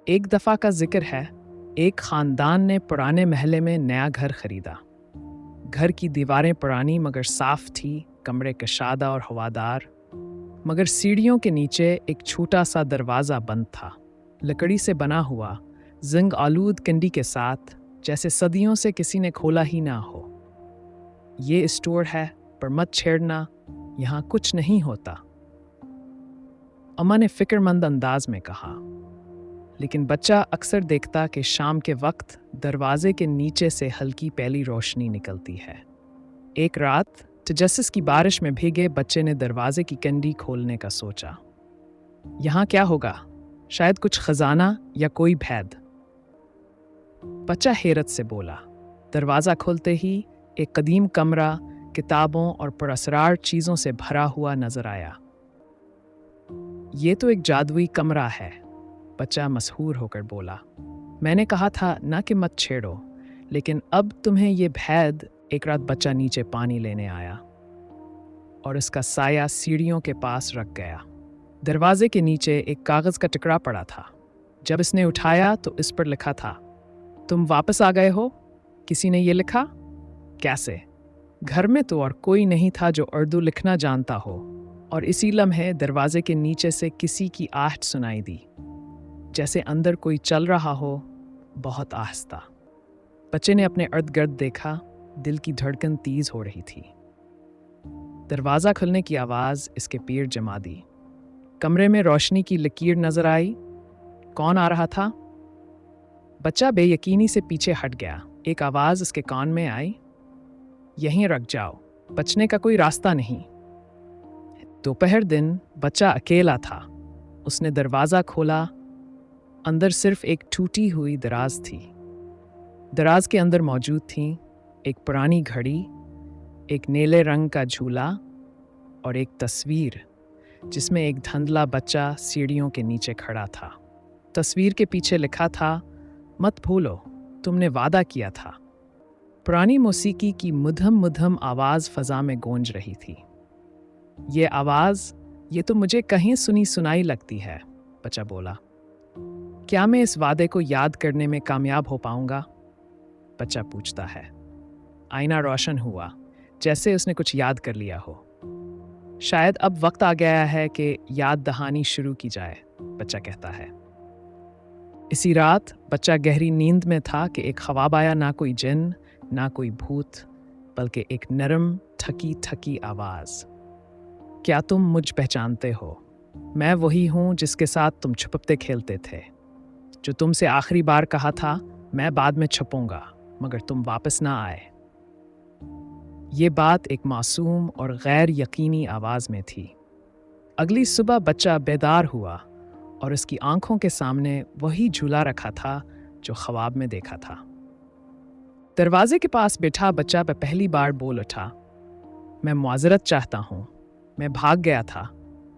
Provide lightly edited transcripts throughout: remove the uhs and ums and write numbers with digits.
एक दफ़ा का जिक्र है, एक ख़ानदान ने पुराने महल में नया घर खरीदा। घर की दीवारें पुरानी मगर साफ थी, कमरे कशादा और हवादार। मगर सीढ़ियों के नीचे एक छोटा सा दरवाज़ा बंद था, लकड़ी से बना हुआ, जिंग आलूद कंडी के साथ, जैसे सदियों से किसी ने खोला ही ना हो। ये स्टोर है, पर मत छेड़ना, यहाँ कुछ नहीं होता, अम्मा ने फिक्रमंद अंदाज में कहा। लेकिन बच्चा अक्सर देखता कि शाम के वक्त दरवाजे के नीचे से हल्की पहली रोशनी निकलती है। एक रात तजस्सुस की बारिश में भीगे बच्चे ने दरवाजे की कंडी खोलने का सोचा। यहाँ क्या होगा? शायद कुछ खजाना या कोई भेद। बच्चा हैरत से बोला। दरवाज़ा खोलते ही एक कदीम कमरा किताबों और पुरअसरार चीज़ों से भरा हुआ नजर आया। ये तो एक जादुई कमरा है, बच्चा मशहूर होकर बोला। मैंने कहा था ना कि मत छेड़ो, लेकिन अब तुम्हें ये भेद। एक रात बच्चा नीचे पानी लेने आया और उसका साया सीढ़ियों के पास रख गया। दरवाजे के नीचे एक कागज़ का टुकड़ा पड़ा था। जब इसने उठाया तो इस पर लिखा था, तुम वापस आ गए हो। किसी ने ये लिखा? कैसे? घर में तो और कोई नहीं था जो उर्दू लिखना जानता हो, और इसी लम्हे दरवाजे के नीचे से किसी की आहट सुनाई दी, जैसे अंदर कोई चल रहा हो, बहुत आहिस्ता। बच्चे ने अपने इर्द गिर्द देखा, दिल की धड़कन तेज हो रही थी। दरवाज़ा खुलने की आवाज़ इसके पीर जमा दी। कमरे में रोशनी की लकीर नजर आई। कौन आ रहा था? बच्चा बेयकीनी से पीछे हट गया। एक आवाज़ उसके कान में आई, यहीं रख जाओ, बचने का कोई रास्ता नहीं। दोपहर दिन बच्चा अकेला था। उसने दरवाज़ा खोला। अंदर सिर्फ एक टूटी हुई दराज थी। दराज के अंदर मौजूद थी एक पुरानी घड़ी, एक नीले रंग का झूला और एक तस्वीर जिसमें एक धुंधला बच्चा सीढ़ियों के नीचे खड़ा था। तस्वीर के पीछे लिखा था, मत भूलो, तुमने वादा किया था। पुरानी मौसीकी की मुधम मुधम आवाज़ फ़ज़ा में गूंज रही थी। ये आवाज़, ये तो मुझे कहीं सुनी सुनाई लगती है, बच्चा बोला। क्या मैं इस वादे को याद करने में कामयाब हो पाऊंगा? बच्चा पूछता है। आईना रोशन हुआ, जैसे उसने कुछ याद कर लिया हो। शायद अब वक्त आ गया है कि याद दहानी शुरू की जाए, बच्चा कहता है। इसी रात बच्चा गहरी नींद में था कि एक ख्वाब आया, ना कोई जिन, ना कोई भूत, बल्कि एक नरम थकी थकी आवाज़। क्या तुम मुझ पहचानते हो? मैं वही हूँ जिसके साथ तुम छुपते खेलते थे, जो तुमसे आखिरी बार कहा था मैं बाद में छुपूंगा, मगर तुम वापस ना आए। ये बात एक मासूम और गैर यकीनी आवाज़ में थी। अगली सुबह बच्चा बेदार हुआ और उसकी आंखों के सामने वही झूला रखा था जो ख्वाब में देखा था। दरवाजे के पास बैठा बच्चा पहली बार बोल उठा, मैं मुआज़रत चाहता हूँ, मैं भाग गया था,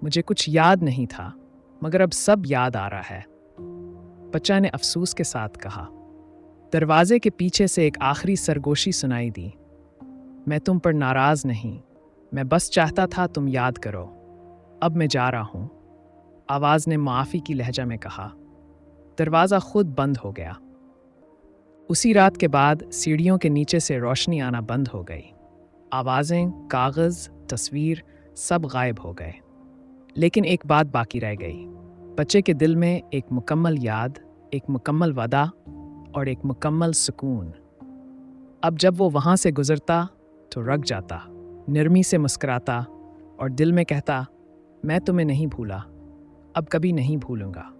मुझे कुछ याद नहीं था, मगर अब सब याद आ रहा है। बच्चा ने अफसोस के साथ कहा। दरवाजे के पीछे से एक आखिरी सरगोशी सुनाई दी, मैं तुम पर नाराज़ नहीं, मैं बस चाहता था तुम याद करो, अब मैं जा रहा हूँ। आवाज़ ने माफ़ी की लहजा में कहा। दरवाज़ा खुद बंद हो गया। उसी रात के बाद सीढ़ियों के नीचे से रोशनी आना बंद हो गई। आवाज़ें, कागज़, तस्वीर सब गायब हो गए। लेकिन एक बात बाकी रह गई। बच्चे के दिल में एक मुकम्मल याद, एक मुकम्मल वादा और एक मुकम्मल सुकून। अब जब वो वहाँ से गुजरता तो रुक जाता, नरमी से मुस्कुराता और दिल में कहता, मैं तुम्हें नहीं भूला, अब कभी नहीं भूलूंगा।